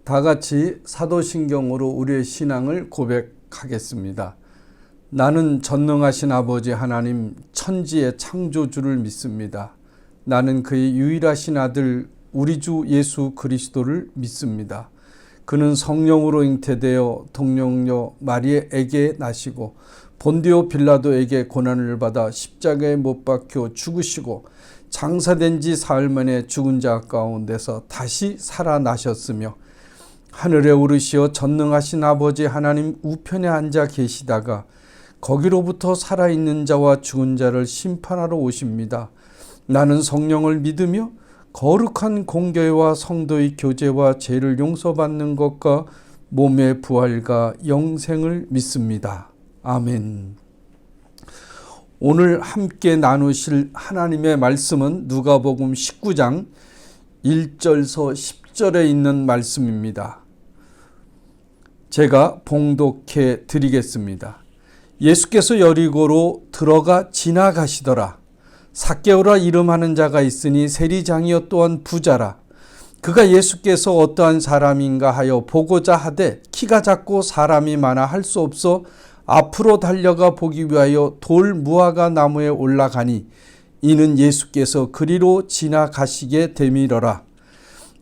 다 같이 사도신경으로 우리의 신앙을 고백하겠습니다. 나는 전능하신 아버지 하나님 천지의 창조주를 믿습니다. 나는 그의 유일하신 아들 우리 주 예수 그리스도를 믿습니다. 그는 성령으로 잉태되어 동정녀 마리아에게 나시고 본디오 빌라도에게 고난을 받아 십자가에 못 박혀 죽으시고 장사된 지 사흘 만에 죽은 자 가운데서 다시 살아나셨으며 하늘에 오르시어 전능하신 아버지 하나님 우편에 앉아 계시다가 거기로부터 살아있는 자와 죽은 자를 심판하러 오십니다. 나는 성령을 믿으며 거룩한 공교회와 성도의 교제와 죄를 용서받는 것과 몸의 부활과 영생을 믿습니다. 아멘. 오늘 함께 나누실 하나님의 말씀은 누가복음 19장 1절서 10절에 있는 말씀입니다. 제가 봉독해 드리겠습니다. 예수께서 여리고로 들어가 지나가시더라. 삭개오라 이름하는 자가 있으니 세리장이요 또한 부자라. 그가 예수께서 어떠한 사람인가 하여 보고자 하되 키가 작고 사람이 많아 할 수 없어 앞으로 달려가 보기 위하여 돌 무화과 나무에 올라가니 이는 예수께서 그리로 지나가시게 되밀어라.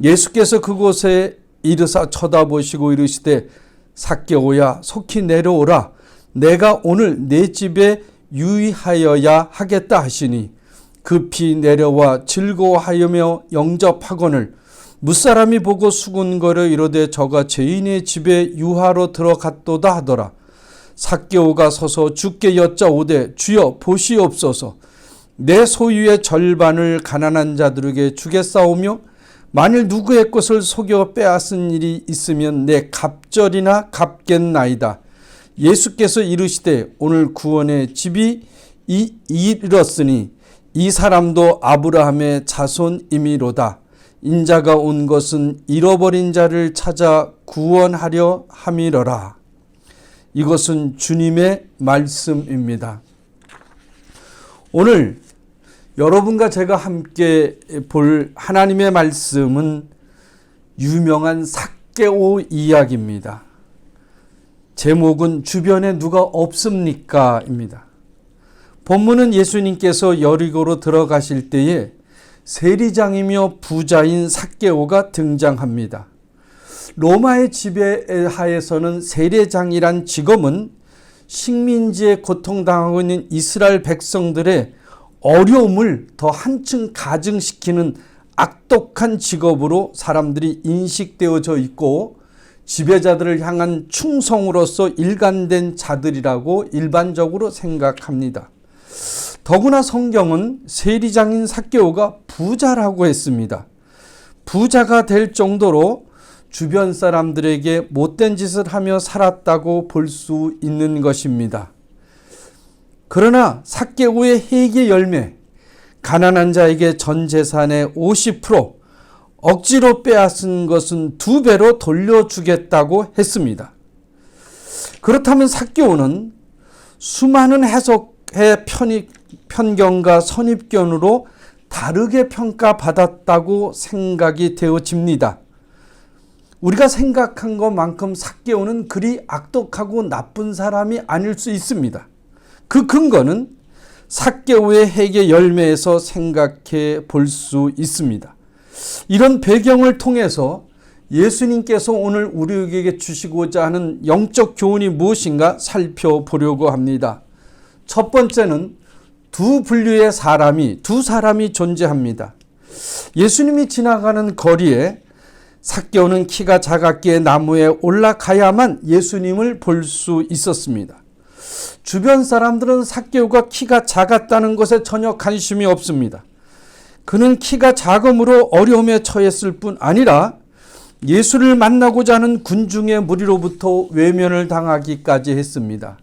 예수께서 그곳에 이르사 쳐다보시고 이르시되 삭개오야 속히 내려오라. 내가 오늘 내 집에 유의하여야 하겠다 하시니 급히 내려와 즐거워하여며 영접하거늘 무사람이 보고 수군거려 이르되 저가 죄인의 집에 유하로 들어갔도다 하더라. 삭개오가 서서 주께 여짜오되 주여 보시옵소서. 내 소유의 절반을 가난한 자들에게 주겠사오며 만일 누구의 것을 속여 빼앗은 일이 있으면 내 갑절이나 갚겠나이다. 예수께서 이르시되 오늘 구원의 집이 이르렀으니 이 사람도 아브라함의 자손이미로다. 인자가 온 것은 잃어버린 자를 찾아 구원하려 함이러라. 이것은 주님의 말씀입니다. 오늘 여러분과 제가 함께 볼 하나님의 말씀은 유명한 삭개오 이야기입니다. 제목은 주변에 누가 없습니까? 입니다. 본문은 예수님께서 여리고로 들어가실 때에 세리장이며 부자인 삭개오가 등장합니다. 로마의 지배하에서는 세리장이란 직업은 식민지에 고통당하고 있는 이스라엘 백성들의 어려움을 더 한층 가증시키는 악독한 직업으로 사람들이 인식되어져 있고 지배자들을 향한 충성으로서 일관된 자들이라고 일반적으로 생각합니다. 더구나 성경은 세리장인 삭개오가 부자라고 했습니다. 부자가 될 정도로 주변 사람들에게 못된 짓을 하며 살았다고 볼 수 있는 것입니다. 그러나 삭개오의 회개 열매, 가난한 자에게 전 재산의 50% 억지로 빼앗은 것은 2배로 돌려주겠다고 했습니다. 그렇다면 삭개오는 수많은 해석의 편견과 선입견으로 다르게 평가받았다고 생각이 되어집니다. 우리가 생각한 것만큼 삭개오는 그리 악독하고 나쁜 사람이 아닐 수 있습니다. 그 근거는 삭개오의 회개 열매에서 생각해 볼 수 있습니다. 이런 배경을 통해서 예수님께서 오늘 우리에게 주시고자 하는 영적 교훈이 무엇인가 살펴보려고 합니다. 첫 번째는 두 사람이 존재합니다. 예수님이 지나가는 거리에 삭개오는 키가 작았기에 나무에 올라가야만 예수님을 볼 수 있었습니다. 주변 사람들은 삭개오가 키가 작았다는 것에 전혀 관심이 없습니다. 그는 키가 작음으로 어려움에 처했을 뿐 아니라 예수를 만나고자 하는 군중의 무리로부터 외면을 당하기까지 했습니다.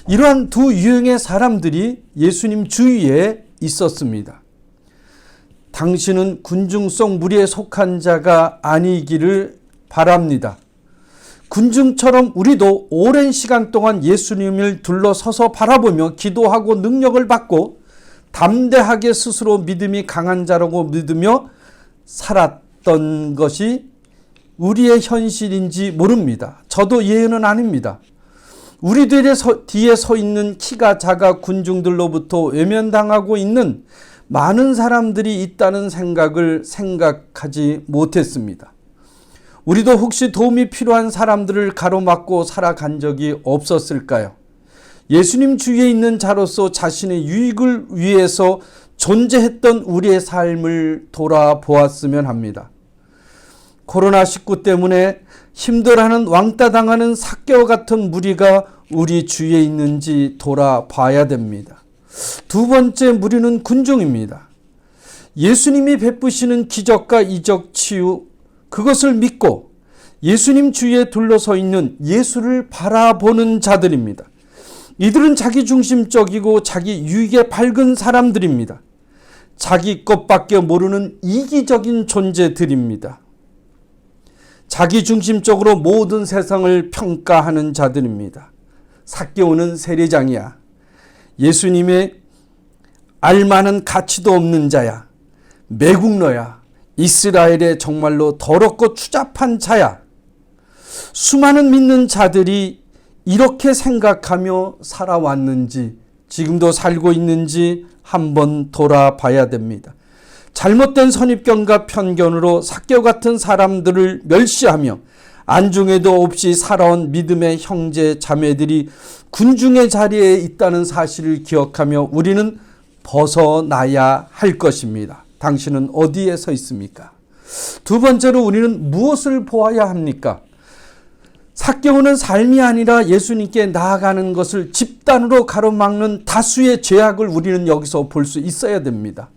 이러한 두 유형의 사람들이 예수님 주위에 있었습니다. 당신은 군중 속 무리에 속한 자가 아니기를 바랍니다. 군중처럼 우리도 오랜 시간 동안 예수님을 둘러서서 바라보며 기도하고 능력을 받고 담대하게 스스로 믿음이 강한 자라고 믿으며 살았던 것이 우리의 현실인지 모릅니다. 저도 예외는 아닙니다. 우리들의 뒤에 서 있는 키가 작아 군중들로부터 외면당하고 있는 많은 사람들이 있다는 생각을 생각하지 못했습니다. 우리도 혹시 도움이 필요한 사람들을 가로막고 살아간 적이 없었을까요? 예수님 주위에 있는 자로서 자신의 유익을 위해서 존재했던 우리의 삶을 돌아보았으면 합니다. 코로나19 때문에 힘들어하는 왕따 당하는 삭개와 같은 무리가 우리 주위에 있는지 돌아봐야 됩니다. 두 번째 무리는 군중입니다. 예수님이 베푸시는 기적과 이적 치유, 그것을 믿고 예수님 주위에 둘러서 있는 예수를 바라보는 자들입니다. 이들은 자기중심적이고 자기 유익에 밝은 사람들입니다. 자기 것밖에 모르는 이기적인 존재들입니다. 자기중심적으로 모든 세상을 평가하는 자들입니다. 삭개오는 세리장이야. 예수님의 알만한 가치도 없는 자야. 매국노야. 이스라엘의 정말로 더럽고 추잡한 자야. 수많은 믿는 자들이 이렇게 생각하며 살아왔는지, 지금도 살고 있는지 한번 돌아봐야 됩니다. 잘못된 선입견과 편견으로 삭개오 같은 사람들을 멸시하며 안중에도 없이 살아온 믿음의 형제 자매들이 군중의 자리에 있다는 사실을 기억하며 우리는 벗어나야 할 것입니다. 당신은 어디에 서 있습니까? 두 번째로 우리는 무엇을 보아야 합니까? 삭개오는 삶이 아니라 예수님께 나아가는 것을 집단으로 가로막는 다수의 죄악을 우리는 여기서 볼 수 있어야 됩니다.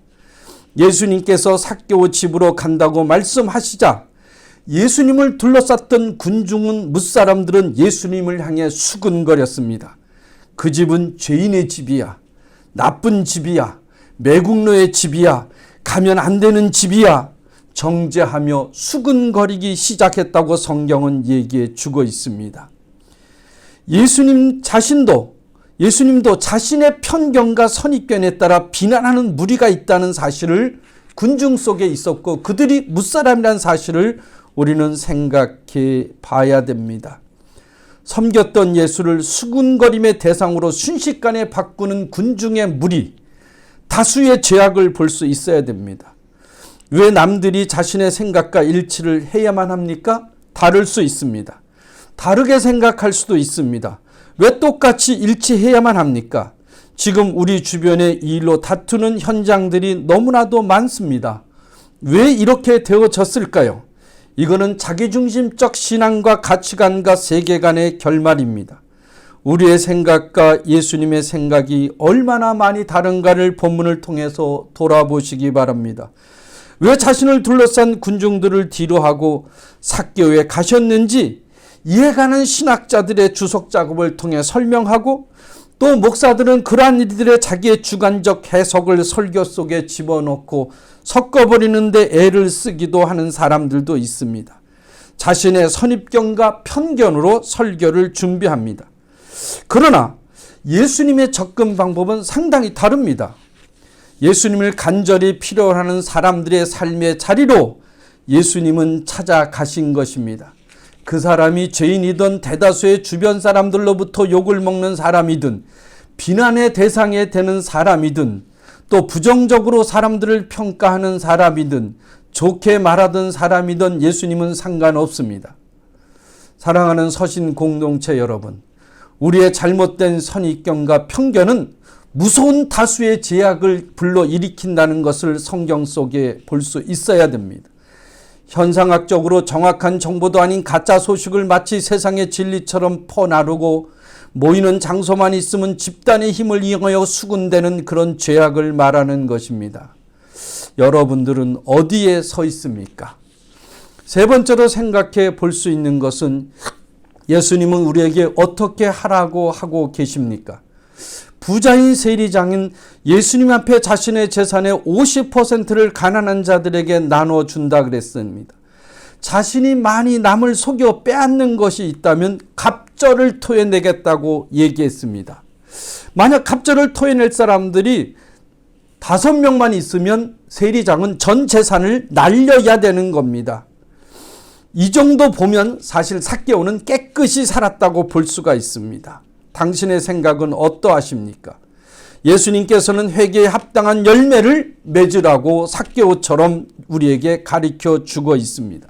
예수님께서 삭개오 집으로 간다고 말씀하시자 예수님을 둘러쌌던 군중은 무사람들은 예수님을 향해 수근거렸습니다. 그 집은 죄인의 집이야. 나쁜 집이야. 매국노의 집이야. 가면 안 되는 집이야. 정죄하며 수근거리기 시작했다고 성경은 얘기해 주고 있습니다. 예수님도 자신의 편견과 선입견에 따라 비난하는 무리가 있다는 사실을 군중 속에 있었고 그들이 무사람이라는 사실을 우리는 생각해 봐야 됩니다. 섬겼던 예수를 수군거림의 대상으로 순식간에 바꾸는 군중의 무리, 다수의 죄악을 볼 수 있어야 됩니다. 왜 남들이 자신의 생각과 일치를 해야만 합니까? 다를 수 있습니다. 다르게 생각할 수도 있습니다. 왜 똑같이 일치해야만 합니까? 지금 우리 주변에 이 일로 다투는 현장들이 너무나도 많습니다. 왜 이렇게 되어졌을까요? 이거는 자기중심적 신앙과 가치관과 세계관의 결말입니다. 우리의 생각과 예수님의 생각이 얼마나 많이 다른가를 본문을 통해서 돌아보시기 바랍니다. 왜 자신을 둘러싼 군중들을 뒤로하고 삭개오에 가셨는지 이해가는 신학자들의 주석 작업을 통해 설명하고 또 목사들은 그러한 일들의 자기의 주관적 해석을 설교 속에 집어넣고 섞어버리는데 애를 쓰기도 하는 사람들도 있습니다. 자신의 선입견과 편견으로 설교를 준비합니다. 그러나 예수님의 접근 방법은 상당히 다릅니다. 예수님을 간절히 필요로 하는 사람들의 삶의 자리로 예수님은 찾아가신 것입니다. 그 사람이 죄인이든 대다수의 주변 사람들로부터 욕을 먹는 사람이든 비난의 대상이 되는 사람이든 또 부정적으로 사람들을 평가하는 사람이든 좋게 말하던 사람이든 예수님은 상관없습니다. 사랑하는 서신 공동체 여러분, 우리의 잘못된 선입견과 편견은 무서운 다수의 제약을 불러일으킨다는 것을 성경 속에 볼 수 있어야 됩니다. 현상학적으로 정확한 정보도 아닌 가짜 소식을 마치 세상의 진리처럼 퍼나르고 모이는 장소만 있으면 집단의 힘을 이용하여 수군대는 그런 죄악을 말하는 것입니다. 여러분들은 어디에 서 있습니까? 세 번째로 생각해 볼 수 있는 것은 예수님은 우리에게 어떻게 하라고 하고 계십니까? 부자인 세리장은 예수님 앞에 자신의 재산의 50%를 가난한 자들에게 나눠준다 그랬습니다. 자신이 많이 남을 속여 빼앗는 것이 있다면 갑절을 토해내겠다고 얘기했습니다. 만약 갑절을 토해낼 사람들이 5명만 있으면 세리장은 전 재산을 날려야 되는 겁니다. 이 정도 보면 사실 삭개오는 깨끗이 살았다고 볼 수가 있습니다. 당신의 생각은 어떠하십니까? 예수님께서는 회개에 합당한 열매를 맺으라고 삭개오처럼 우리에게 가르쳐 주고 있습니다.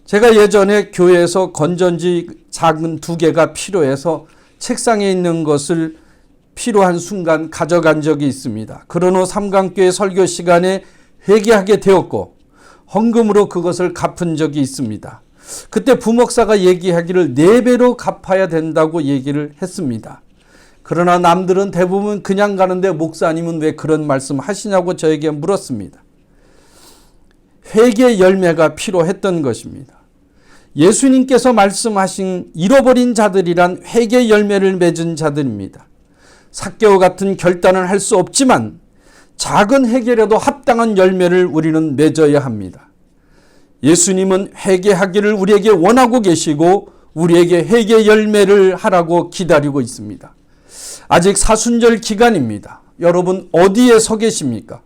제가 예전에 교회에서 건전지 작은 2개가 필요해서 책상에 있는 것을 필요한 순간 가져간 적이 있습니다. 그런 후 삼강교회 설교 시간에 회개하게 되었고 헌금으로 그것을 갚은 적이 있습니다. 그때 부목사가 얘기하기를 4배로 갚아야 된다고 얘기를 했습니다. 그러나 남들은 대부분 그냥 가는데 목사님은 왜 그런 말씀 하시냐고 저에게 물었습니다. 회개의 열매가 필요했던 것입니다. 예수님께서 말씀하신 잃어버린 자들이란 회개의 열매를 맺은 자들입니다. 삭개오 같은 결단은 할 수 없지만 작은 회개라도 합당한 열매를 우리는 맺어야 합니다. 예수님은 회개하기를 우리에게 원하고 계시고 우리에게 회개 열매를 하라고 기다리고 있습니다. 아직 사순절 기간입니다. 여러분 어디에 서 계십니까?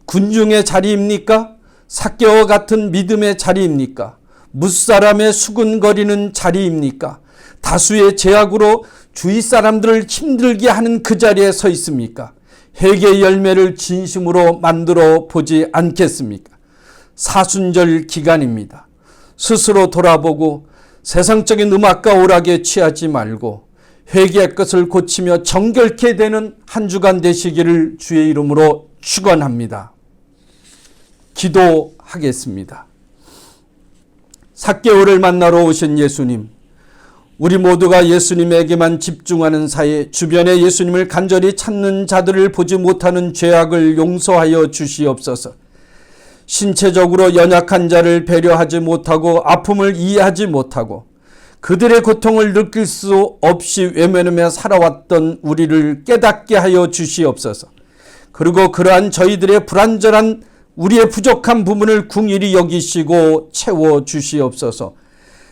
군중의 자리입니까? 삭개오 같은 믿음의 자리입니까? 무사람의 수군거리는 자리입니까? 다수의 제약으로 주위 사람들을 힘들게 하는 그 자리에 서 있습니까? 회개의 열매를 진심으로 만들어 보지 않겠습니까? 사순절 기간입니다. 스스로 돌아보고 세상적인 음악과 오락에 취하지 말고 회개의 것을 고치며 정결케 되는 한 주간 되시기를 주의 이름으로 축원합니다. 기도하겠습니다. 삭개오를 만나러 오신 예수님, 우리 모두가 예수님에게만 집중하는 사이 주변에 예수님을 간절히 찾는 자들을 보지 못하는 죄악을 용서하여 주시옵소서. 신체적으로 연약한 자를 배려하지 못하고 아픔을 이해하지 못하고 그들의 고통을 느낄 수 없이 외면하며 살아왔던 우리를 깨닫게 하여 주시옵소서. 그리고 그러한 저희들의 불완전한 우리의 부족한 부분을 궁일이 여기시고 채워주시옵소서.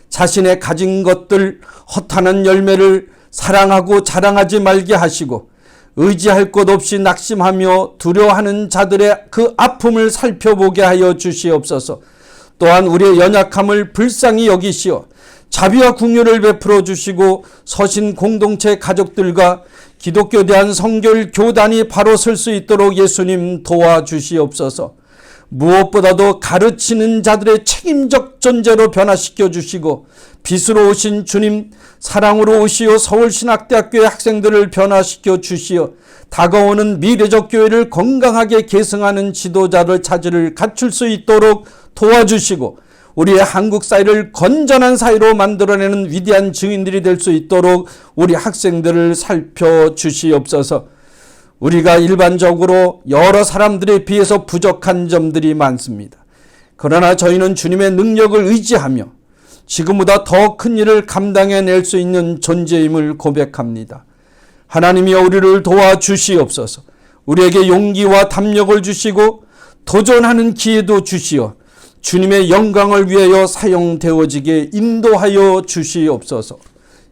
자신의 가진 것들 허탄한 열매를 사랑하고 자랑하지 말게 하시고 의지할 것 없이 낙심하며 두려워하는 자들의 그 아픔을 살펴보게 하여 주시옵소서. 또한 우리의 연약함을 불쌍히 여기시어 자비와 긍휼을 베풀어 주시고 서신 공동체 가족들과 기독교 대한 성결 교단이 바로 설 수 있도록 예수님 도와주시옵소서. 무엇보다도 가르치는 자들의 책임적 존재로 변화시켜 주시고 빛으로 오신 주님, 사랑으로 오시어 서울신학대학교의 학생들을 변화시켜 주시어 다가오는 미래적 교회를 건강하게 계승하는 지도자를 자질을 갖출 수 있도록 도와주시고 우리의 한국 사회를 건전한 사회로 만들어내는 위대한 증인들이 될 수 있도록 우리 학생들을 살펴주시옵소서. 우리가 일반적으로 여러 사람들에 비해서 부족한 점들이 많습니다. 그러나 저희는 주님의 능력을 의지하며 지금보다 더 큰 일을 감당해낼 수 있는 존재임을 고백합니다. 하나님이여 우리를 도와주시옵소서. 우리에게 용기와 담력을 주시고 도전하는 기회도 주시어 주님의 영광을 위하여 사용되어지게 인도하여 주시옵소서.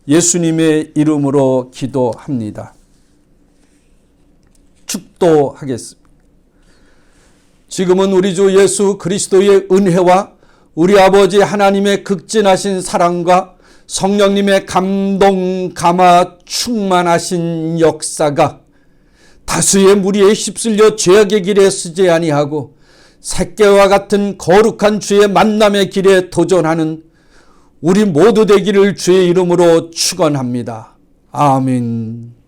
예수님의 이름으로 기도합니다. 축도하겠습니다. 지금은 우리 주 예수 그리스도의 은혜와 우리 아버지 하나님의 극진하신 사랑과 성령님의 감동 감화 충만하신 역사가 다수의 무리에 휩쓸려 죄악의 길에 쓰지 아니하고 삭개와 같은 거룩한 주의 만남의 길에 도전하는 우리 모두 되기를 주의 이름으로 축원합니다. 아멘.